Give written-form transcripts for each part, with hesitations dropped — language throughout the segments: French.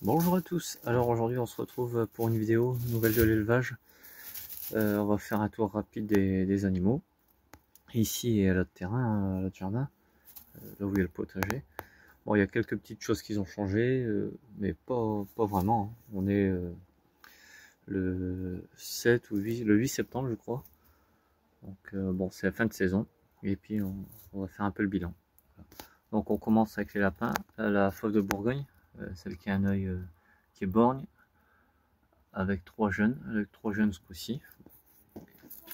Bonjour à tous, alors aujourd'hui on se retrouve pour une vidéo nouvelle de l'élevage. On va faire un tour rapide des animaux. Ici et à l'autre terrain, à l'autre jardin, là où il y a le potager. Bon, il y a quelques petites choses qui ont changé, mais pas vraiment. On est le 7 ou 8, le 8 septembre je crois. Donc bon, c'est la fin de saison. Et puis on va faire un peu le bilan. Donc on commence avec les lapins, la fauve de Bourgogne, celle qui a un œil qui est borgne, avec trois jeunes ce coup-ci.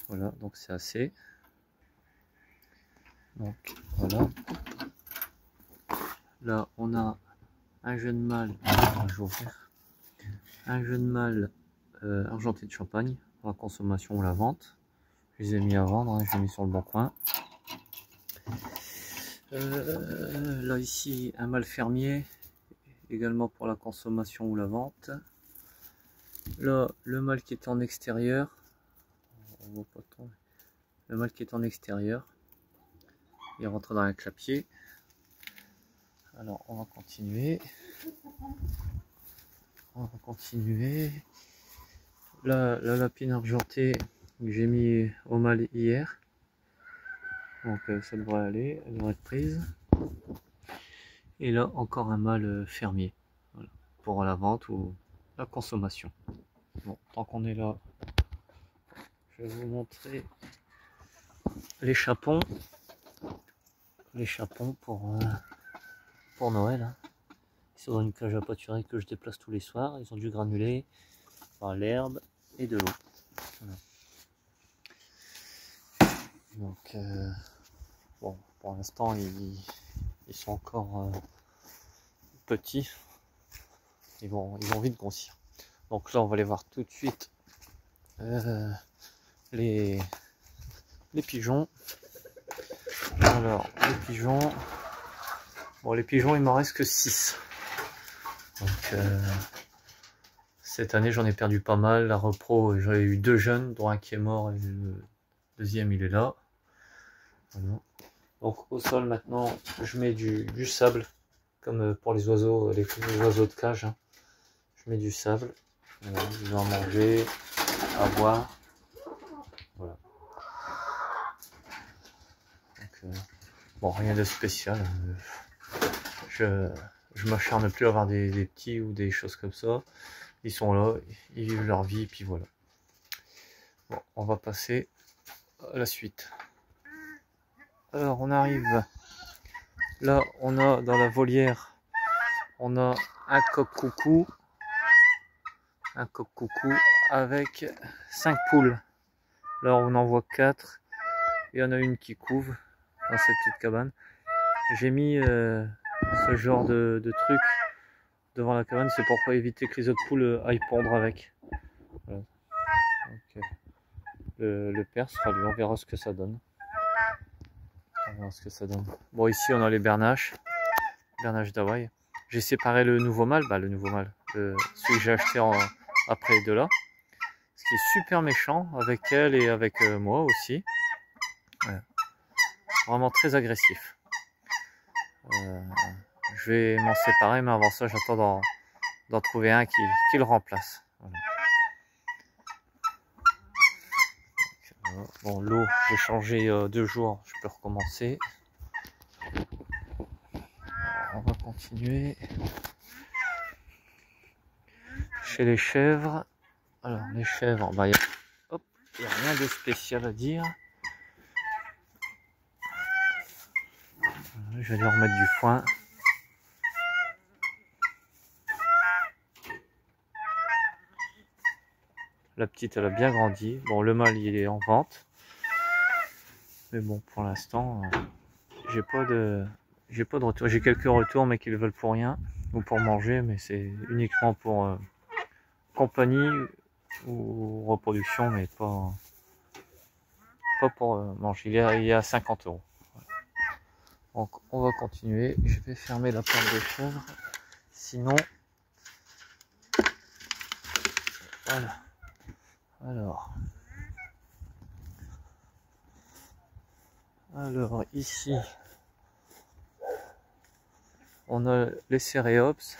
Voilà, donc c'est assez. Donc voilà. Là on a un jeune mâle, je vais ouvrir, un jeune mâle argenté de Champagne pour la consommation ou la vente. Je les ai mis à vendre, hein, je les ai mis sur le bon coin. Là ici un mâle fermier, également pour la consommation ou la vente. Là le mâle qui est en extérieur, on voit pas trop. Le mâle qui est en extérieur, il rentre dans un clapier. Alors on va continuer. La lapine argentée que j'ai mis au mâle hier. Donc ça devrait aller, elle devrait être prise. Et là encore un mâle fermier. Voilà, pour la vente ou la consommation. Bon, tant qu'on est là, je vais vous montrer les chapons. Les chapons pour Noël. Hein. Ils sont dans une cage à pâturer que je déplace tous les soirs. Ils ont du granulé, l'herbe et de l'eau. Voilà. Donc bon, pour l'instant ils sont encore petits. Ils vont vite grossir. Donc là on va aller voir tout de suite les pigeons. Alors les pigeons. Bon, les pigeons il m'en reste que 6. Donc cette année j'en ai perdu pas mal. La repro, j'en ai eu 2 jeunes, dont un qui est mort et le deuxième il est là. Voilà. Donc au sol maintenant je mets du sable, comme pour les oiseaux, les oiseaux de cage. Hein. Je mets du sable. Voilà, ils vont en manger, à boire. Voilà. Donc, bon, rien de spécial. Je m'acharne plus à avoir des petits ou des choses comme ça. Ils sont là, ils vivent leur vie, et puis voilà. Bon, on va passer à la suite. Alors, on arrive. Là, on a dans la volière, on a un coq-coucou. Un coq-coucou avec 5 poules. Là, on en voit 4. Il y en a une qui couve dans cette petite cabane. J'ai mis ce genre de truc devant la cabane, c'est pourquoi éviter que les autres poules aillent pondre avec. Voilà. Donc, le père sera lui, on verra ce que ça donne. Bon, ici on a les bernaches d'Hawaï. J'ai séparé le nouveau mâle, celui que j'ai acheté après les deux là. Ce qui est super méchant avec elle et avec moi aussi. Voilà. Vraiment très agressif. Je vais m'en séparer, mais avant ça j'attends d'en trouver un qui le remplace. Voilà. Donc, bon, l'eau, j'ai changé 2 jours, je peux recommencer. Alors, on va continuer. Chez les chèvres, alors les chèvres, il n'y a rien de spécial à dire. Je vais lui remettre du foin. La petite, elle a bien grandi. Bon, le mâle, il est en vente. Mais bon, pour l'instant, j'ai pas de retour. J'ai quelques retours, mais qui le veulent pour rien. Ou pour manger, mais c'est uniquement pour compagnie ou reproduction, mais pas pour manger. Il est à 50 €. Donc, on va continuer. Je vais fermer la porte des chèvres. Sinon, voilà. Alors ici, on a les céréops.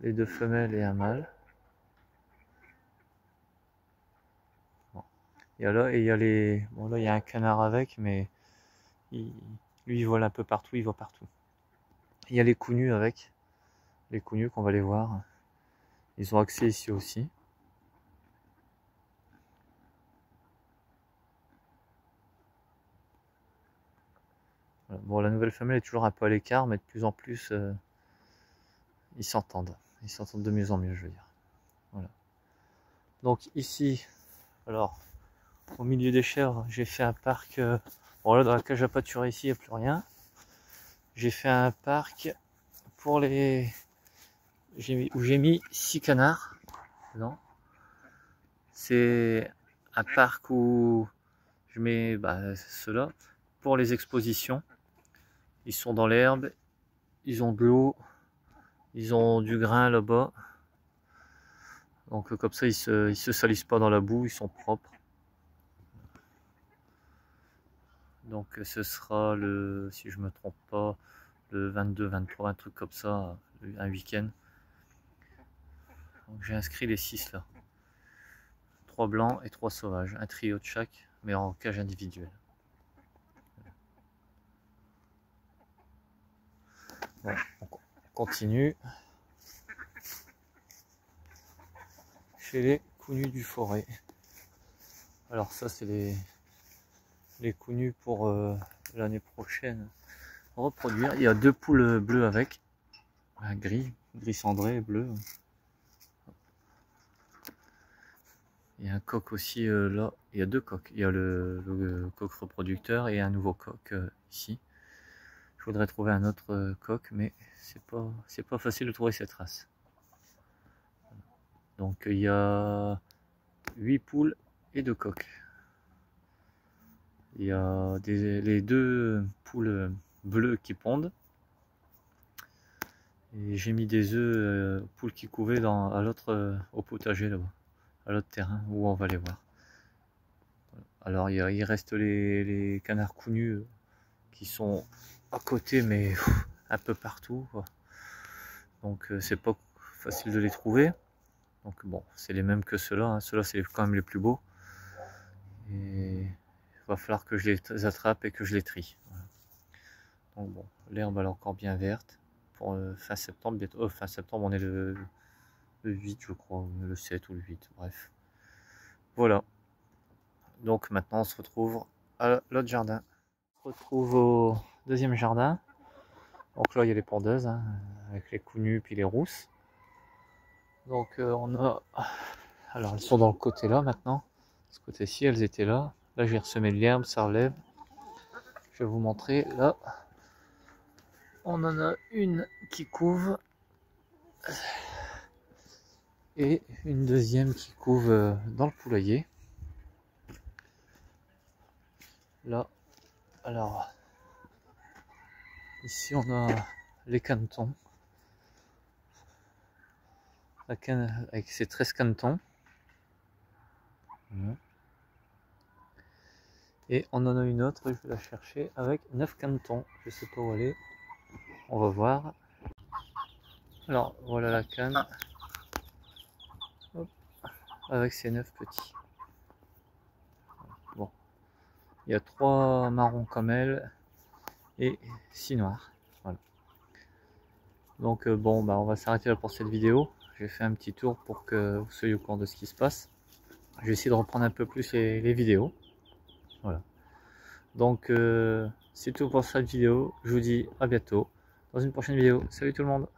les deux femelles et un mâle. Bon. Il y a là, et il y a les... Bon là il y a un canard avec, mais lui il vole un peu partout, il va partout. Il y a les counus avec, les counus qu'on va aller voir. Ils ont accès ici aussi. Voilà. Bon, la nouvelle femelle est toujours un peu à l'écart, mais de plus en plus, ils s'entendent. Ils s'entendent de mieux en mieux, je veux dire. Voilà. Donc ici, alors, au milieu des chèvres, j'ai fait un parc. Bon là, dans la cage à pâturage ici, il n'y a plus rien. J'ai fait un parc pour les... où j'ai mis 6 canards. Non. C'est un parc où je mets ceux-là pour les expositions. Ils sont dans l'herbe, ils ont de l'eau, ils ont du grain là-bas. Donc comme ça, ils se salissent pas dans la boue, ils sont propres. Donc ce sera le, si je me trompe pas, le 22, 23, un truc comme ça, un week-end. Donc j'ai inscrit les 6 là. 3 blancs et 3 sauvages, un trio de chaque, mais en cage individuelle. Bon, on continue. Chez les counus du forêt. Alors ça c'est les counus pour l'année prochaine reproduire. Il y a 2 poules bleues avec, un gris cendré et bleu. Il y a un coq aussi là, il y a 2 coqs. Il y a le coq reproducteur et un nouveau coq ici. Je voudrais trouver un autre coq, mais c'est pas facile de trouver cette race. Donc il y a 8 poules et 2 coqs. Il y a les 2 poules bleues qui pondent. Et j'ai mis des œufs poules qui couvaient à l'autre au potager là-bas, à l'autre terrain où on va les voir. Alors il reste les canards counus qui sont à côté, mais un peu partout, quoi. Donc c'est pas facile de les trouver. Donc bon, c'est les mêmes que ceux-là, hein. Ceux-là c'est quand même les plus beaux. Et il va falloir que je les attrape et que je les trie. Voilà. Donc bon, l'herbe elle est encore bien verte. Pour fin septembre, bientôt. Fin septembre, on est le 8 je crois, le 7 ou le 8, bref. Voilà. Donc maintenant on se retrouve à l'autre jardin. On se retrouve au deuxième jardin. Donc là il y a les pondeuses, hein, avec les counus puis les rousses. Donc on a... Alors elles sont dans le côté là maintenant. Ce côté-ci elles étaient là. Là j'ai ressemé de l'herbe, ça relève. Je vais vous montrer là. On en a une qui couve. Et une deuxième qui couve dans le poulailler. Là, alors, ici on a les canetons. La canne avec ses 13 canetons. Voilà. Et on en a une autre, je vais la chercher, avec 9 canetons. Je sais pas où elle est. On va voir. Alors, voilà la canne. Hop. Avec ses 9 petits. Bon. Il y a 3 marrons comme elle et 6 noirs. Voilà. Donc bon, on va s'arrêter là pour cette vidéo. J'ai fait un petit tour pour que vous soyez au courant de ce qui se passe. Je vais essayer de reprendre un peu plus les vidéos. Voilà. Donc c'est tout pour cette vidéo. Je vous dis à bientôt dans une prochaine vidéo. Salut tout le monde.